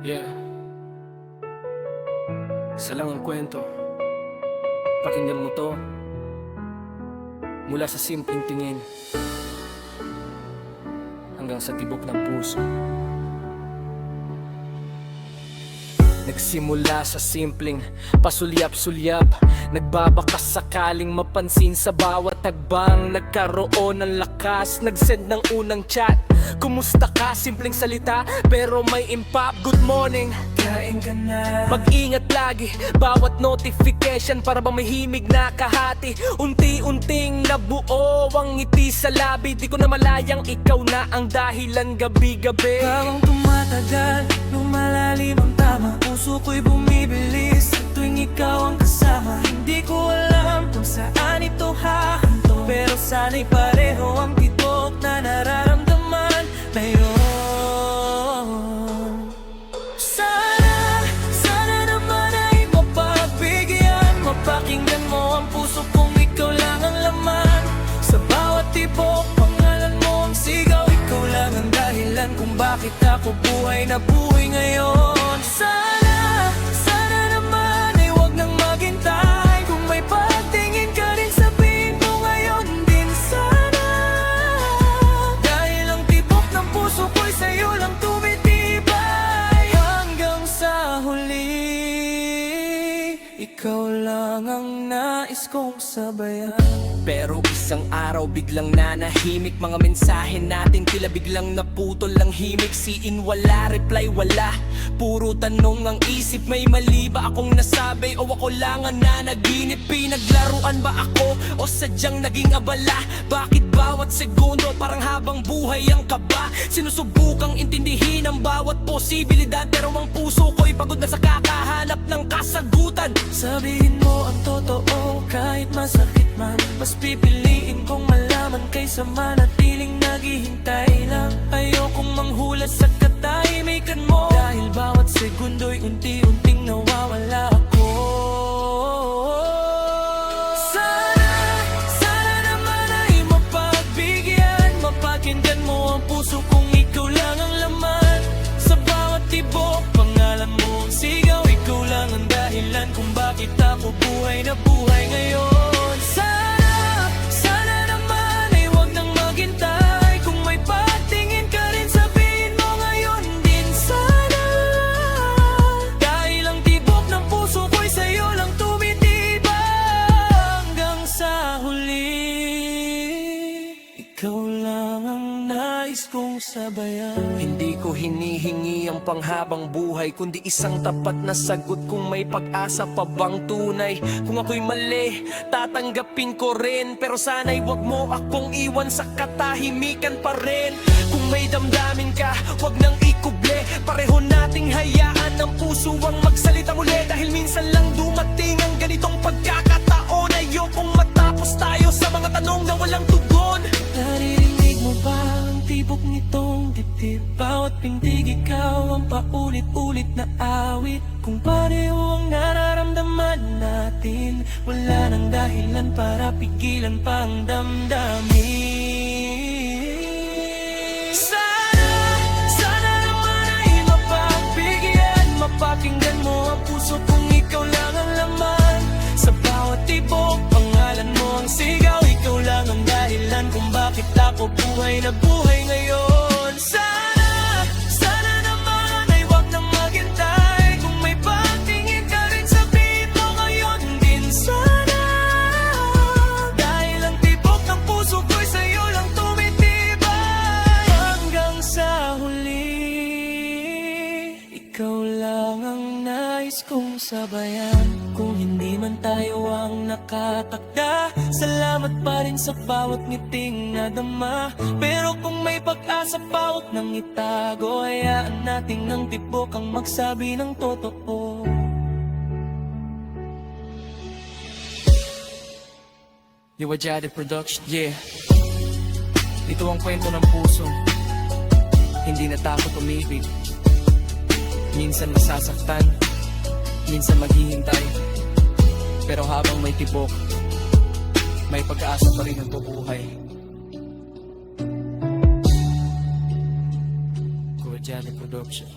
Yeah. Isa lang ang kwento. Pakinggan mo to. Mula sa simpleng tingin hanggang sa tibok ng puso. Nagsimula sa simpleng pasulyap-sulyap, nagbabakas sakaling mapansin sa bawat tagbang. Nagkaroon ng lakas, nagsend ng unang chat. Kumusta ka? Simpleng salita pero may impact. Good morning, kain ka na. Mag-ingat lagi, bawat notification para bang may himig na kahati. Unti-unting nabuo ang ngiti sa labi. Di ko na malayang ikaw na ang dahilan gabi-gabi. Habang tumatagal, lumalalim ang tama. Puso ko'y bumibilis tuwing ikaw ang kasama. Hindi ko alam kung saan ito hahanto, pero sana'y pareho ang titok na nararamdaman ngayon. Sana naman ay mapagbigyan, mapakinggan mo ang puso kung ikaw lang ang laman. Sa bawat tibok, pangalan mo ang sigaw. Ikaw lang ang dahilan kung bakit ako buhay na buhay ngayon. Sana naman ay wag nang maghintay. Kung may pagtingin ka rin, sabihin mo ngayon din sana. Dahil ang tibok ng puso ko'y sa'yo lang tumitibay. Hanggang sa huli, ikaw lang ang nais kong sabayan. Pero isang araw biglang nanahimik. Mga mensahe natin tila biglang naputol ang himig. Siin wala, reply wala, puro tanong ang isip. May mali ba akong nasabi o ako lang ang nanaginip? Pinaglaruan ba ako o sadyang naging abala? Bakit bawat segundo parang habang buhay ang kaba? Sinusubukang intindihin ang bawat posibilidad, pero ang puso ko'y pagod na sa kakahanap ng kasagutan. Sabihin mo ang totoo kahit masakit man. Mas pipiliin kong malaman kaysa manatiling naghihintay lang. Ayokong manghula sa katahimikan mo, dahil bawat segundo'y unti-unting nawawala ako. Sana naman ay mapagbigyan, mapakinggan mo ang puso kung ikaw lang ang laman. Sa bawat tibok, pangalan mo ang sigaw. Ikaw lang ang dahilan kung bakit ako buhay na buhay ngayon. Sana naman ay wag nang maghintay. Kung may pagtingin ka rin, sabihin mo ngayon din sana. Dahil ang tibok ng puso ko'y sa'yo lang tumitibay. Hanggang sa huli, ikaw lang ang nais kong sabayan. Hindi ko hinihingi ang panghabang buhay, kundi isang tapat na sagot kung may pag-asa pa bang tunay. Kung ako'y mali, tatanggapin ko rin, pero sana'y wag mo akong iwan sa katahimikan pa rin. Kung may damdamin ka, wag nang ikuble. Pareho nating hayaan ang puso ang magsalita muli. Dahil minsan lang dumating ang ganitong pagkakataon. Ayokong matapos tayo sa mga tanong na walang tugon. Naririnig mo ba ang tibok nitong dibdib? Bawat pintig ikaw ang paulit-ulit na awit. Kung pareho ang nararamdaman natin, wala nang dahilan para pigilan pa ang damdamin. Sana naman ay mapagbigyan, mapakinggan mo ang puso kung ikaw lang ang laman. Sa bawat tibok, pangalan mo ang sigaw. Ikaw lang ang dahilan kung bakit ako buhay na buhay ngayon. Sana naman ay wag nang maghintay. Kung may pagtingin ka rin, sabihin mo ngayon din sana. Dahil ang tibok ng puso ko'y sa'yo lang tumitibay. Hanggang sa huli, ikaw lang ang nais kong sabayan. Kung hindi man tayo ang nakatakda, salamat pa rin sa bawat ngiting nadama. Pero kung may pag-asa pa, huwag nang itago. Hayaan natin ng tibok ang magsabi ng totoo. Liwajade Production, yeah. Ito ang kwento ng puso, hindi natakot umibig. Minsan masasaktan, minsan maghihintay, pero habang may tibok, may pag-asa pa rin ang bubuhay. Liwajade Production.